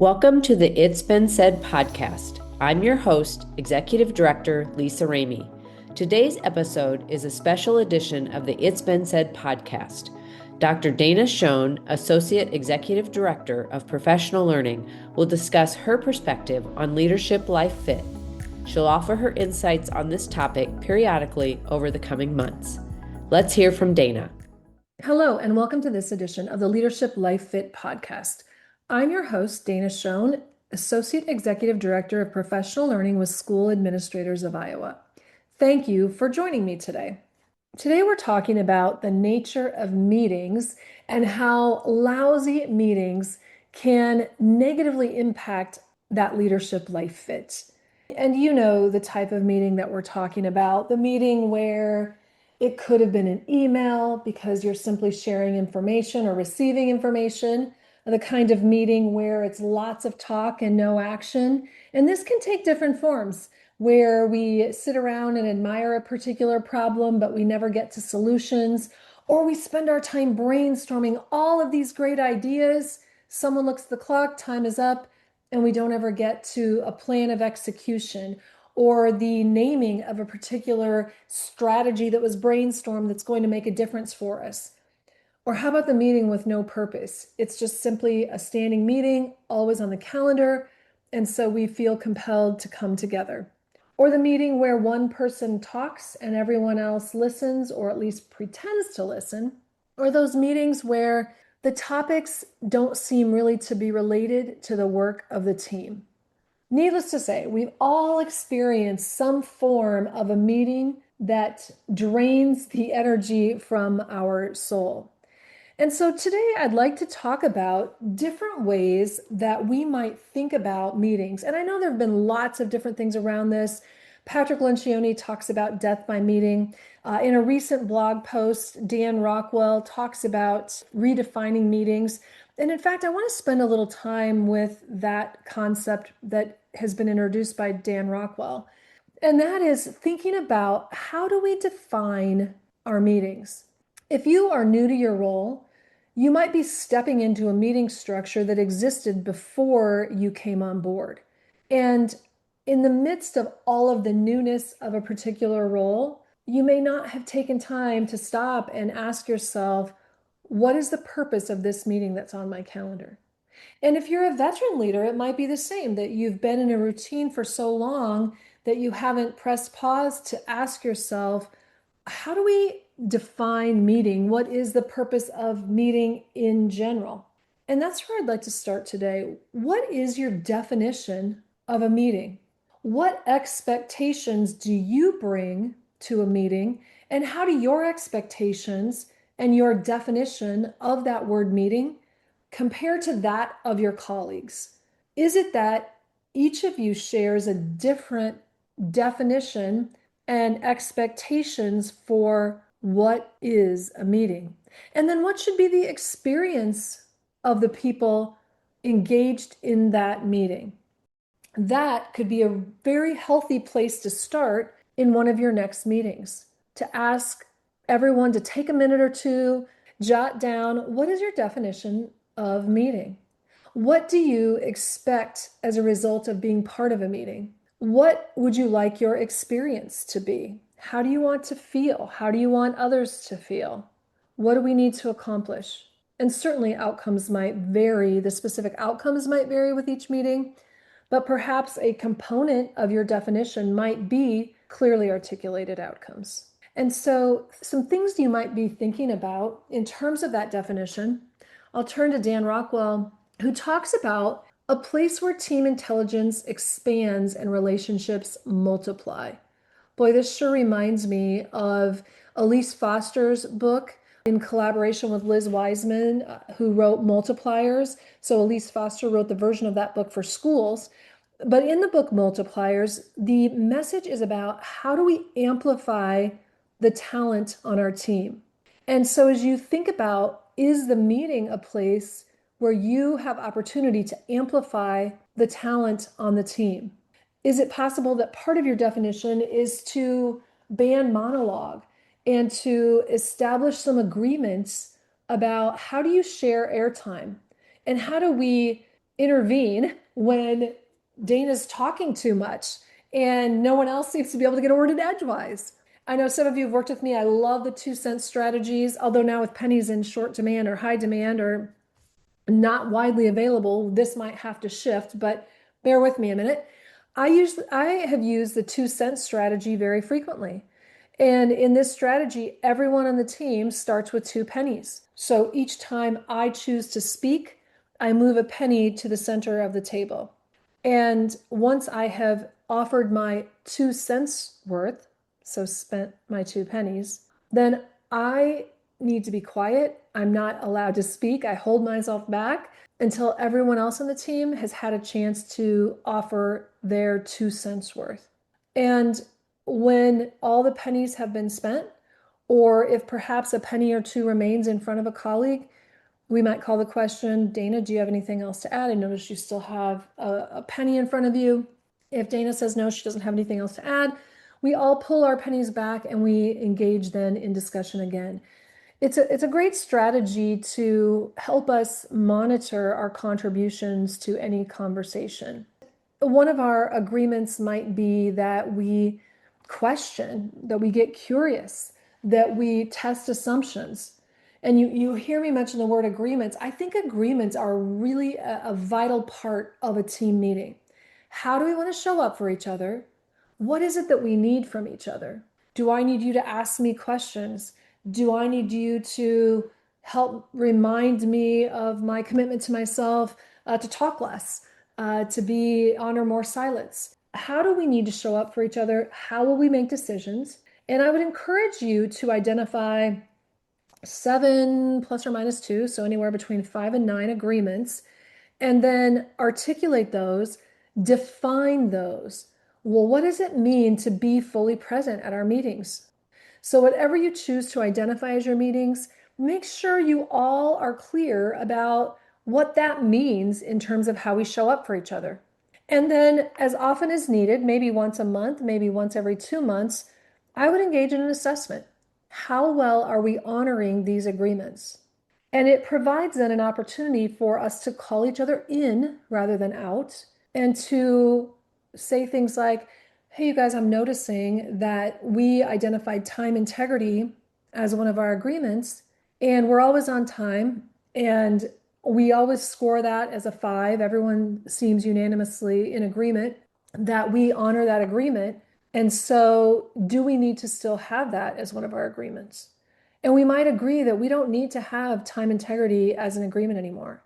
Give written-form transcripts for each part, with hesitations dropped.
Welcome to the It's Been Said podcast. I'm your host, Executive Director Lisa Ramey. Today's episode is a special edition of the It's Been Said podcast. Dr. Dana Schon, Associate Executive Director of Professional Learning, will discuss her perspective on leadership life fit. She'll offer her insights on this topic periodically over the coming months. Let's hear from Dana. Hello, and welcome to this edition of the Leadership Life Fit podcast. I'm your host, Dana Schon, Associate Executive Director of Professional Learning with School Administrators of Iowa. Thank you for joining me today. Today we're talking about the nature of meetings and how lousy meetings can negatively impact that leadership life fit. And you know the type of meeting that we're talking about, the meeting where it could have been an email because you're simply sharing information or receiving information, the kind of meeting where it's lots of talk and no action. And this can take different forms, where we sit around and admire a particular problem, but we never get to solutions, or we spend our time brainstorming all of these great ideas. Someone looks at the clock, time is up, and we don't ever get to a plan of execution or the naming of a particular strategy that was brainstormed that's going to make a difference for us. Or how about the meeting with no purpose? It's just simply a standing meeting, always on the calendar, and so we feel compelled to come together. Or the meeting where one person talks and everyone else listens, or at least pretends to listen. Or those meetings where the topics don't seem really to be related to the work of the team. Needless to say, we've all experienced some form of a meeting that drains the energy from our soul. And so today I'd like to talk about different ways that we might think about meetings. And I know there have been lots of different things around this. Patrick Lencioni talks about death by meeting. In a recent blog post, Dan Rockwell talks about redefining meetings. And in fact, I want to spend a little time with that concept that has been introduced by Dan Rockwell. And that is thinking about, how do we define our meetings? If you are new to your role, you might be stepping into a meeting structure that existed before you came on board. And in the midst of all of the newness of a particular role, you may not have taken time to stop and ask yourself, what is the purpose of this meeting that's on my calendar? And if you're a veteran leader, it might be the same, that you've been in a routine for so long that you haven't pressed pause to ask yourself, how do we define meeting? What is the purpose of meeting in general? And that's where I'd like to start today. What is your definition of a meeting? What expectations do you bring to a meeting? And how do your expectations and your definition of that word meeting compare to that of your colleagues? Is it that each of you shares a different definition and expectations for what is a meeting? And then what should be the experience of the people engaged in that meeting? That could be a very healthy place to start in one of your next meetings, to ask everyone to take a minute or two, jot down, what is your definition of meeting? What do you expect as a result of being part of a meeting? What would you like your experience to be? How do you want to feel? How do you want others to feel? What do we need to accomplish? And certainly outcomes might vary. The specific outcomes might vary with each meeting, but perhaps a component of your definition might be clearly articulated outcomes. And so some things you might be thinking about in terms of that definition, I'll turn to Dan Rockwell, who talks about a place where team intelligence expands and relationships multiply. Boy, this sure reminds me of Elise Foster's book in collaboration with Liz Wiseman, who wrote Multipliers. So Elise Foster wrote the version of that book for schools. But in the book Multipliers, the message is about, how do we amplify the talent on our team? And so as you think about, is the meeting a place where you have opportunity to amplify the talent on the team? Is it possible that part of your definition is to ban monologue and to establish some agreements about, how do you share airtime? And how do we intervene when Dana's talking too much and no one else seems to be able to get a word in edgewise. I know some of you have worked with me. I love the 2 cent strategies, although now with pennies in short demand or high demand or not widely available, this might have to shift, but bear with me a minute. I have used the 2 cent strategy very frequently. And in this strategy, everyone on the team starts with 2 pennies. So each time I choose to speak, I move a penny to the center of the table. And once I have offered my 2 cents worth, so spent my 2 pennies, then I need to be quiet. I'm not allowed to speak. I hold myself back until everyone else on the team has had a chance to offer their 2 cents worth. And when all the pennies have been spent, or if perhaps a penny or two remains in front of a colleague, we might call the question, Dana, do you have anything else to add? I notice you still have a penny in front of you. If Dana says no, she doesn't have anything else to add, we all pull our pennies back and we engage then in discussion again. It's a great strategy to help us monitor our contributions to any conversation. One of our agreements might be that we question, that we get curious, that we test assumptions. And you hear me mention the word agreements. I think agreements are really a vital part of a team meeting. How do we want to show up for each other? What is it that we need from each other? Do I need you to ask me questions? Do I need you to help remind me of my commitment to myself to talk less, to honor more silence? How do we need to show up for each other? How will we make decisions? And I would encourage you to identify 7 plus or minus 2, so anywhere between 5 and 9 agreements, and then articulate those, define those. Well, what does it mean to be fully present at our meetings? So, whatever you choose to identify as your meetings, make sure you all are clear about what that means in terms of how we show up for each other. And then, as often as needed, maybe once a month, maybe once every 2 months, I would engage in an assessment. How well are we honoring these agreements? And it provides then an opportunity for us to call each other in rather than out and to say things like, hey, you guys, I'm noticing that we identified time integrity as one of our agreements, and we're always on time, and we always score that as a 5. Everyone seems unanimously in agreement that we honor that agreement. And so, do we need to still have that as one of our agreements? And we might agree that we don't need to have time integrity as an agreement anymore.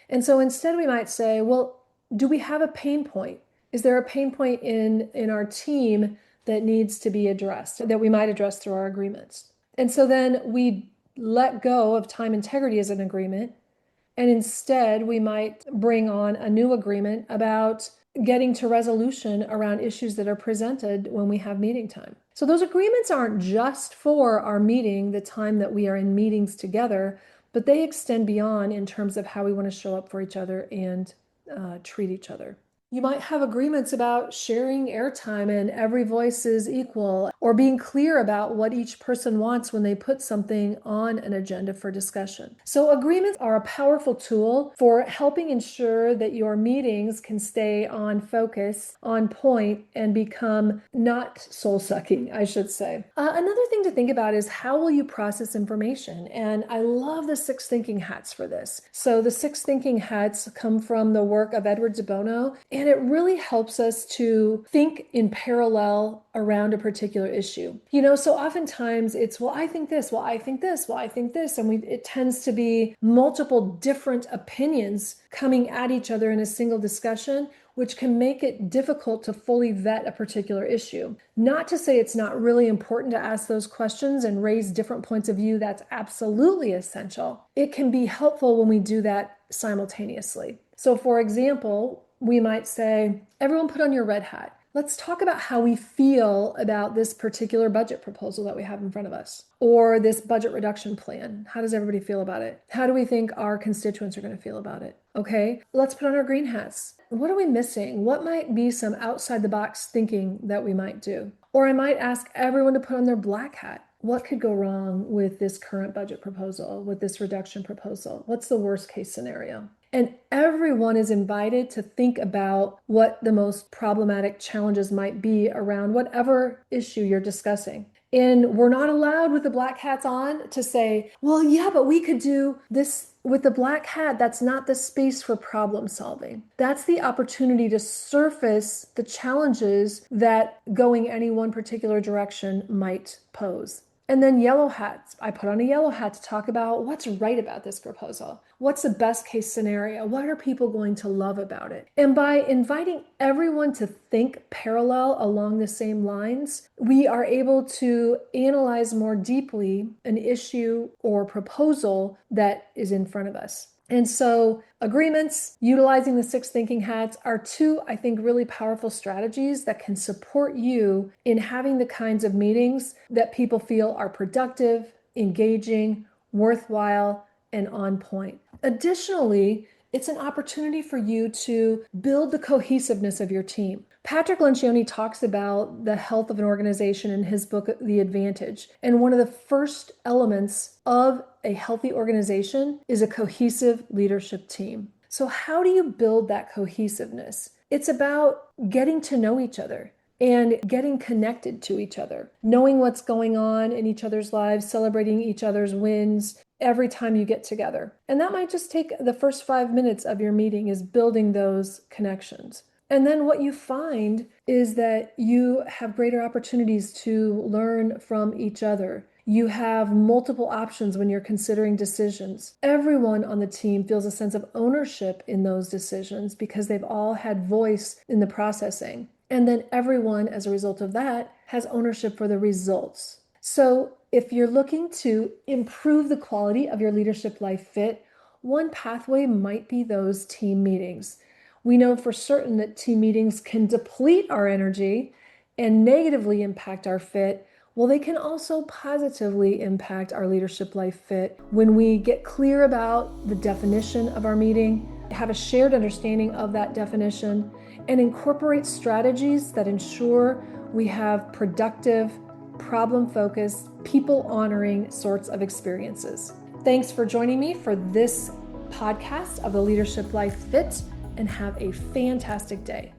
And so instead we might say, well, do we have a pain point? Is there a pain point in our team that needs to be addressed, that we might address through our agreements? And so then we let go of time integrity as an agreement, and instead we might bring on a new agreement about getting to resolution around issues that are presented when we have meeting time. So those agreements aren't just for our meeting, the time that we are in meetings together, but they extend beyond in terms of how we want to show up for each other and treat each other. You might have agreements about sharing airtime and every voice is equal, or being clear about what each person wants when they put something on an agenda for discussion. So agreements are a powerful tool for helping ensure that your meetings can stay on focus, on point, and become not soul-sucking, I should say. Another thing to think about is how will you process information? And I love the 6 thinking hats for this. So the 6 thinking hats come from the work of Edward de Bono, and it really helps us to think in parallel around a particular issue. So oftentimes it's, well, I think this, well, I think this, well, I think this. And it tends to be multiple different opinions coming at each other in a single discussion, which can make it difficult to fully vet a particular issue. Not to say it's not really important to ask those questions and raise different points of view. That's absolutely essential. It can be helpful when we do that simultaneously. So for example, we might say, everyone put on your red hat. Let's talk about how we feel about this particular budget proposal that we have in front of us, or this budget reduction plan. How does everybody feel about it? How do we think our constituents are going to feel about it? Okay, let's put on our green hats. What are we missing? What might be some outside the box thinking that we might do? Or I might ask everyone to put on their black hat. What could go wrong with this current budget proposal, with this reduction proposal? What's the worst case scenario? And everyone is invited to think about what the most problematic challenges might be around whatever issue you're discussing. And we're not allowed with the black hats on to say, well, yeah, but we could do this with the black hat. That's not the space for problem solving. That's the opportunity to surface the challenges that going any one particular direction might pose. And then yellow hats. I put on a yellow hat to talk about what's right about this proposal. What's the best case scenario? What are people going to love about it? And by inviting everyone to think parallel along the same lines, we are able to analyze more deeply an issue or proposal that is in front of us. And so agreements, utilizing the 6 thinking hats are 2, I think, really powerful strategies that can support you in having the kinds of meetings that people feel are productive, engaging, worthwhile, and on point. Additionally, it's an opportunity for you to build the cohesiveness of your team. Patrick Lencioni talks about the health of an organization in his book, The Advantage. And one of the first elements of a healthy organization is a cohesive leadership team. So how do you build that cohesiveness? It's about getting to know each other and getting connected to each other, knowing what's going on in each other's lives, celebrating each other's wins every time you get together. And that might just take the first 5 minutes of your meeting, is building those connections. And then what you find is that you have greater opportunities to learn from each other. You have multiple options when you're considering decisions. Everyone on the team feels a sense of ownership in those decisions because they've all had voice in the processing. And then everyone, as a result of that, has ownership for the results. So if you're looking to improve the quality of your leadership life fit, one pathway might be those team meetings. We know for certain that team meetings can deplete our energy and negatively impact our fit. Well, they can also positively impact our leadership life fit when we get clear about the definition of our meeting, have a shared understanding of that definition, and incorporate strategies that ensure we have productive, problem-focused, people-honoring sorts of experiences. Thanks for joining me for this podcast of the Leadership Life Fit, and have a fantastic day.